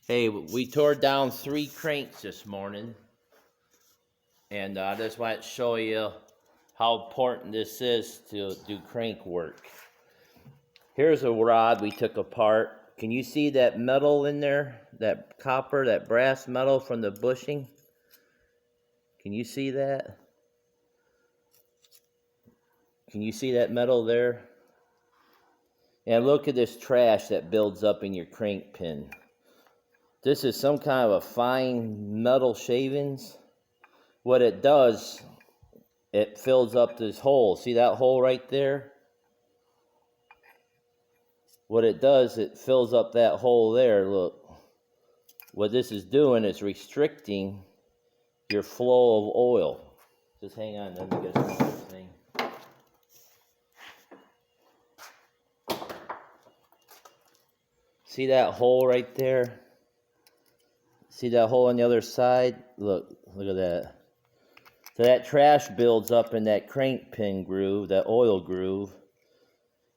Hey, we tore down 3 cranks this morning, and I just want to show you how important this is to do crank work. Here's a rod we took apart. Can you see that metal in there? That copper, that brass metal from the bushing? Can you see that? Can you see that metal there? And look at this trash that builds up in your crank pin. This is some kind of a fine metal shavings. What it does, it fills up this hole. See that hole right there? What it does, it fills up that hole there. Look. What this is doing is restricting your flow of oil. Just hang on, let me get another thing. See that hole right there? See that hole on the other side? Look at that. So that trash builds up in that crank pin groove, that oil groove,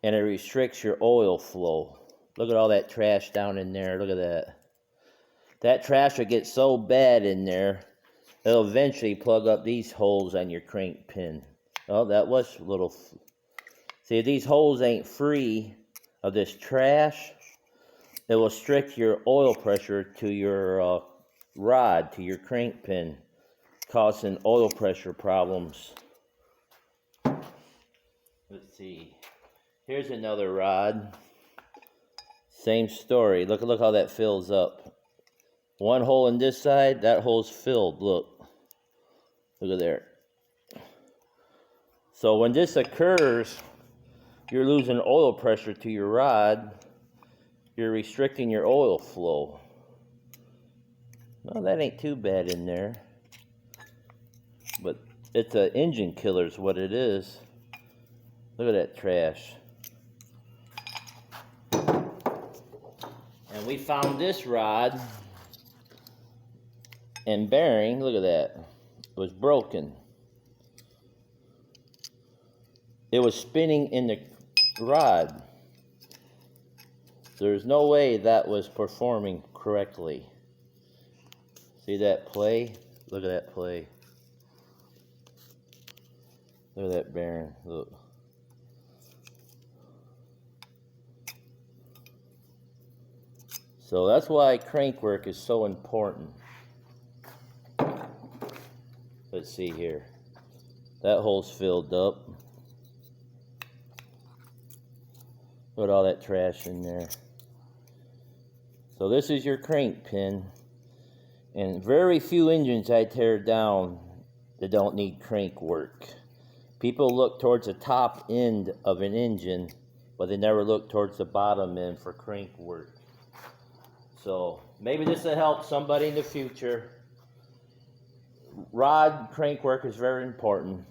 and it restricts your oil flow. Look at all that trash down in there. Look at that. That trash will get so bad in there, it'll eventually plug up these holes on your crank pin. Oh, that was a little... See, if these holes ain't free of this trash, it will restrict your oil pressure to your rod, to your crank pin, causing oil pressure problems. Let's see. Here's another rod. Same story. Look how that fills up. One hole in this side, that hole's filled. Look at there. So when this occurs, you're losing oil pressure to your rod. You're restricting your oil flow. Well, that ain't too bad in there. But it's an engine killer is what it is. Look at that trash. And we found this rod and bearing, look at that, it was broken. It was spinning in the rod. There's no way that was performing correctly. See that play? Look at that play. Look at that bearing. Look. So that's why crank work is so important. Let's see here. That hole's filled up. Put all that trash in there. So this is your crank pin. And very few engines I tear down that don't need crank work. People look towards the top end of an engine, but they never look towards the bottom end for crank work. So maybe this will help somebody in the future. Rod crank work is very important.